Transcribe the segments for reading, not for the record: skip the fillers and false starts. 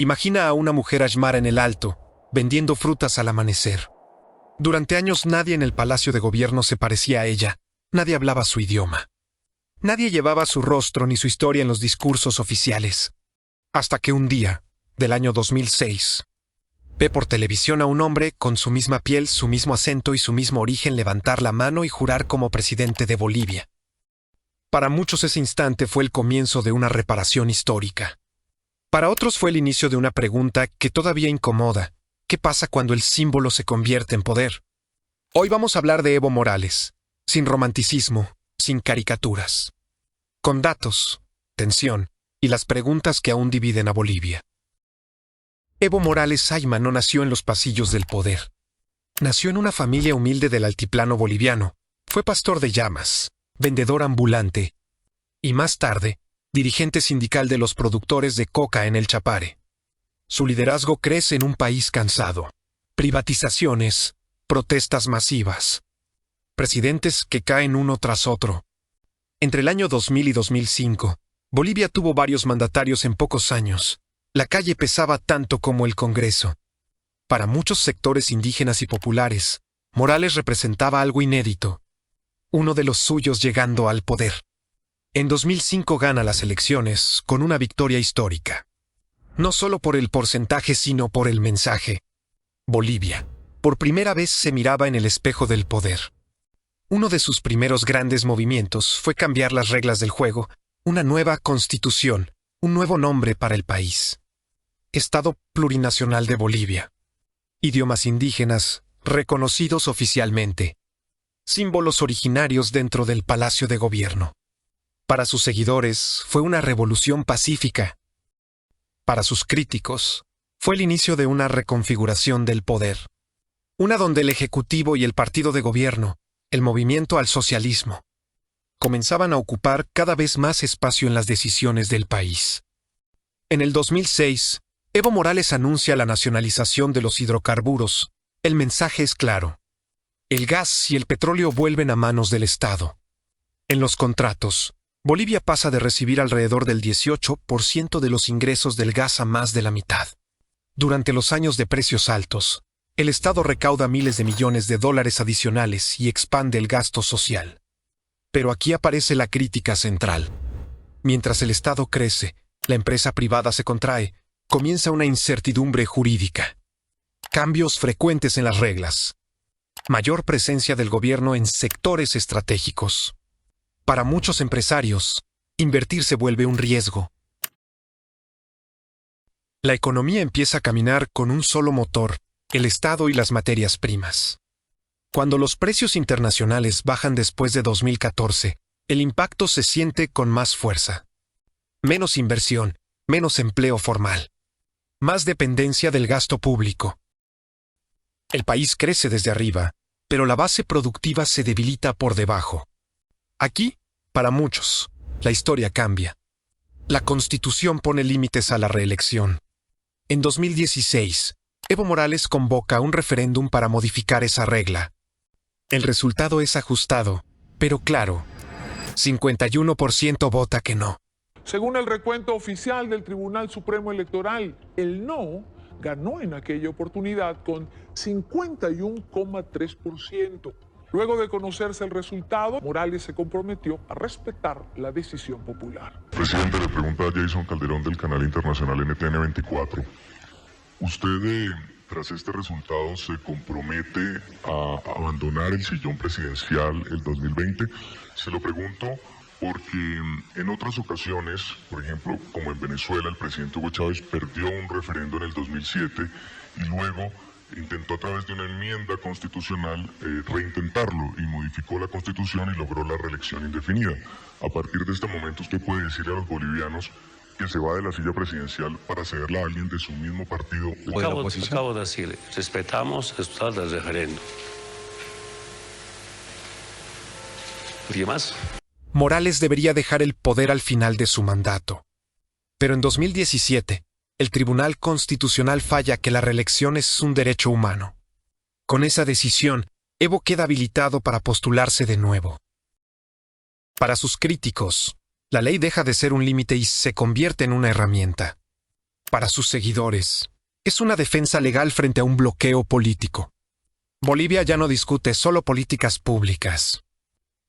Imagina a una mujer aymara en el alto, vendiendo frutas al amanecer. Durante años nadie en el Palacio de Gobierno se parecía a ella, nadie hablaba su idioma. Nadie llevaba su rostro ni su historia en los discursos oficiales. Hasta que un día, del año 2006, ve por televisión a un hombre con su misma piel, su mismo acento y su mismo origen levantar la mano y jurar como presidente de Bolivia. Para muchos ese instante fue el comienzo de una reparación histórica. Para otros fue el inicio de una pregunta que todavía incomoda. ¿Qué pasa cuando el símbolo se convierte en poder? Hoy vamos a hablar de Evo Morales, sin romanticismo, sin caricaturas. Con datos, tensión y las preguntas que aún dividen a Bolivia. Evo Morales Ayma no nació en los pasillos del poder. Nació en una familia humilde del altiplano boliviano. Fue pastor de llamas, vendedor ambulante y más tarde, dirigente sindical de los productores de coca en el Chapare. Su liderazgo crece en un país cansado. Privatizaciones, protestas masivas, presidentes que caen uno tras otro. Entre el año 2000 y 2005, Bolivia tuvo varios mandatarios en pocos años. La calle pesaba tanto como el Congreso. Para muchos sectores indígenas y populares, Morales representaba algo inédito. Uno de los suyos llegando al poder. En 2005 gana las elecciones con una victoria histórica. No solo por el porcentaje, sino por el mensaje. Bolivia, por primera vez se miraba en el espejo del poder. Uno de sus primeros grandes movimientos fue cambiar las reglas del juego, una nueva constitución, un nuevo nombre para el país. Estado Plurinacional de Bolivia. Idiomas indígenas reconocidos oficialmente. Símbolos originarios dentro del Palacio de Gobierno. Para sus seguidores fue una revolución pacífica. Para sus críticos, fue el inicio de una reconfiguración del poder. Una donde el Ejecutivo y el partido de gobierno, el movimiento al socialismo, comenzaban a ocupar cada vez más espacio en las decisiones del país. En el 2006, Evo Morales anuncia la nacionalización de los hidrocarburos. El mensaje es claro. El gas y el petróleo vuelven a manos del Estado. En los contratos, Bolivia pasa de recibir alrededor del 18% de los ingresos del gas a más de la mitad. Durante los años de precios altos, el Estado recauda miles de millones de dólares adicionales y expande el gasto social. Pero aquí aparece la crítica central. Mientras el Estado crece, la empresa privada se contrae, comienza una incertidumbre jurídica. Cambios frecuentes en las reglas. Mayor presencia del gobierno en sectores estratégicos. Para muchos empresarios, invertir se vuelve un riesgo. La economía empieza a caminar con un solo motor, el Estado y las materias primas. Cuando los precios internacionales bajan después de 2014, el impacto se siente con más fuerza. Menos inversión, menos empleo formal. Más dependencia del gasto público. El país crece desde arriba, pero la base productiva se debilita por debajo. Aquí, para muchos, la historia cambia. La Constitución pone límites a la reelección. En 2016, Evo Morales convoca un referéndum para modificar esa regla. El resultado es ajustado, pero claro, 51% vota que no. Según el recuento oficial del Tribunal Supremo Electoral, el no ganó en aquella oportunidad con 51,3%. Luego de conocerse el resultado, Morales se comprometió a respetar la decisión popular. Presidente, le pregunta a Jason Calderón del canal internacional NTN 24. ¿Usted, tras este resultado, se compromete a abandonar el sillón presidencial el 2020? Se lo pregunto porque en otras ocasiones, por ejemplo, como en Venezuela, el presidente Hugo Chávez perdió un referendo en el 2007 y luego intentó a través de una enmienda constitucional reintentarlo y modificó la constitución y logró la reelección indefinida. A partir de este momento usted puede decirle a los bolivianos que se va de la silla presidencial para cederla a alguien de su mismo partido o de la oposición. Acabo de decirle, respetamos el resultado del referendo. ¿Alguien más? Morales debería dejar el poder al final de su mandato. Pero en 2017, el Tribunal Constitucional falla que la reelección es un derecho humano. Con esa decisión, Evo queda habilitado para postularse de nuevo. Para sus críticos, la ley deja de ser un límite y se convierte en una herramienta. Para sus seguidores, es una defensa legal frente a un bloqueo político. Bolivia ya no discute solo políticas públicas.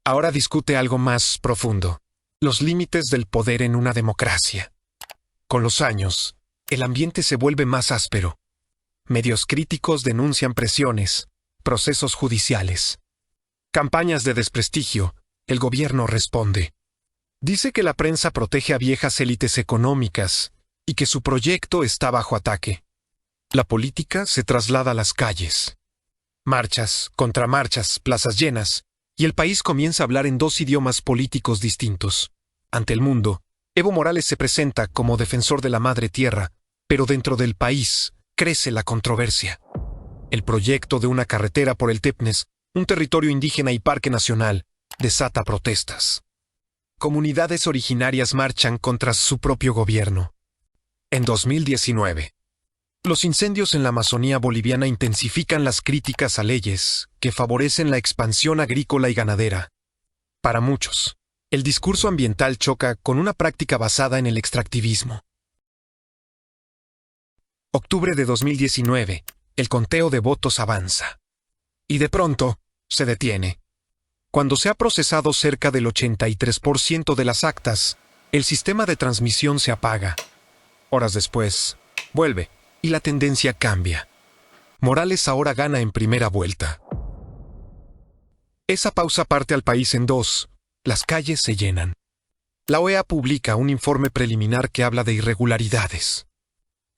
Ahora discute algo más profundo: los límites del poder en una democracia. Con los años, el ambiente se vuelve más áspero. Medios críticos denuncian presiones, procesos judiciales, campañas de desprestigio. El gobierno responde. Dice que la prensa protege a viejas élites económicas y que su proyecto está bajo ataque. La política se traslada a las calles. Marchas, contramarchas, plazas llenas, y el país comienza a hablar en dos idiomas políticos distintos. Ante el mundo, Evo Morales se presenta como defensor de la madre tierra, pero dentro del país crece la controversia. El proyecto de una carretera por el Tepnes, un territorio indígena y parque nacional, desata protestas. Comunidades originarias marchan contra su propio gobierno. En 2019, los incendios en la Amazonía boliviana intensifican las críticas a leyes que favorecen la expansión agrícola y ganadera. Para muchos, el discurso ambiental choca con una práctica basada en el extractivismo. Octubre de 2019, el conteo de votos avanza. Y de pronto, se detiene. Cuando se ha procesado cerca del 83% de las actas, el sistema de transmisión se apaga. Horas después, vuelve, y la tendencia cambia. Morales ahora gana en primera vuelta. Esa pausa parte al país en dos. Las calles se llenan. La OEA publica un informe preliminar que habla de irregularidades.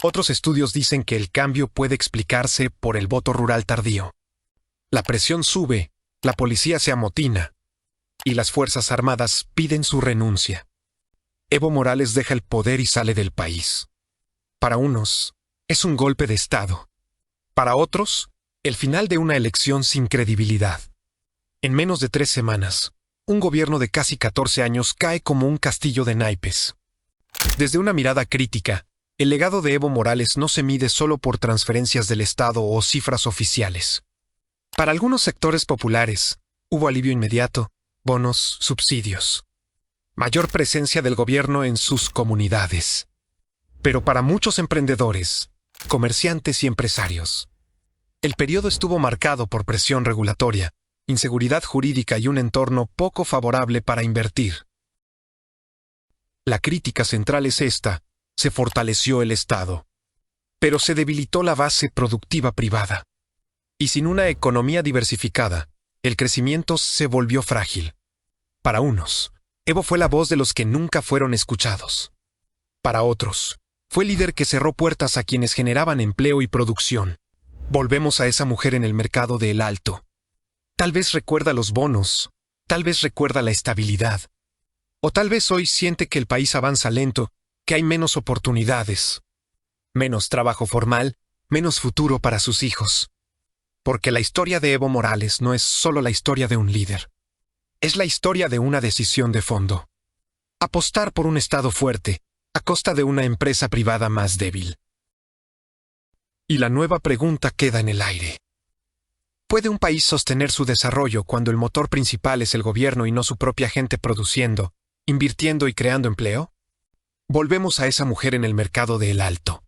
Otros estudios dicen que el cambio puede explicarse por el voto rural tardío. La presión sube, la policía se amotina, y las Fuerzas Armadas piden su renuncia. Evo Morales deja el poder y sale del país. Para unos, es un golpe de Estado. Para otros, el final de una elección sin credibilidad. En menos de 3 semanas, un gobierno de casi 14 años cae como un castillo de naipes. Desde una mirada crítica, el legado de Evo Morales no se mide solo por transferencias del Estado o cifras oficiales. Para algunos sectores populares, hubo alivio inmediato, bonos, subsidios. Mayor presencia del gobierno en sus comunidades. Pero para muchos emprendedores, comerciantes y empresarios, el periodo estuvo marcado por presión regulatoria, inseguridad jurídica y un entorno poco favorable para invertir. La crítica central es esta: se fortaleció el Estado, pero se debilitó la base productiva privada. Y sin una economía diversificada, el crecimiento se volvió frágil. Para unos, Evo fue la voz de los que nunca fueron escuchados. Para otros, fue el líder que cerró puertas a quienes generaban empleo y producción. Volvemos a esa mujer en el mercado de El Alto. Tal vez recuerda los bonos, tal vez recuerda la estabilidad, o tal vez hoy siente que el país avanza lento, que hay menos oportunidades, menos trabajo formal, menos futuro para sus hijos. Porque la historia de Evo Morales no es solo la historia de un líder. Es la historia de una decisión de fondo. Apostar por un Estado fuerte, a costa de una empresa privada más débil. Y la nueva pregunta queda en el aire. ¿Puede un país sostener su desarrollo cuando el motor principal es el gobierno y no su propia gente produciendo, invirtiendo y creando empleo? Volvemos a esa mujer en el mercado de El Alto.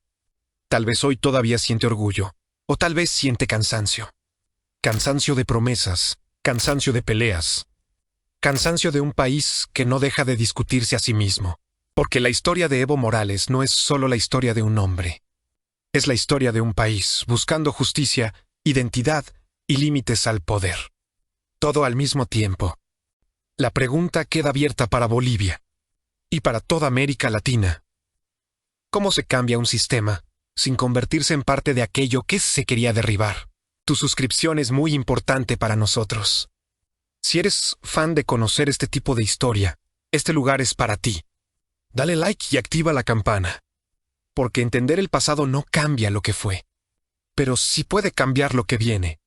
Tal vez hoy todavía siente orgullo, o tal vez siente cansancio. Cansancio de promesas, cansancio de peleas, cansancio de un país que no deja de discutirse a sí mismo. Porque la historia de Evo Morales no es solo la historia de un hombre. Es la historia de un país buscando justicia, identidad y límites al poder. Todo al mismo tiempo. La pregunta queda abierta para Bolivia y para toda América Latina. ¿Cómo se cambia un sistema sin convertirse en parte de aquello que se quería derribar? Tu suscripción es muy importante para nosotros. Si eres fan de conocer este tipo de historia, este lugar es para ti. Dale like y activa la campana. Porque entender el pasado no cambia lo que fue, pero sí puede cambiar lo que viene.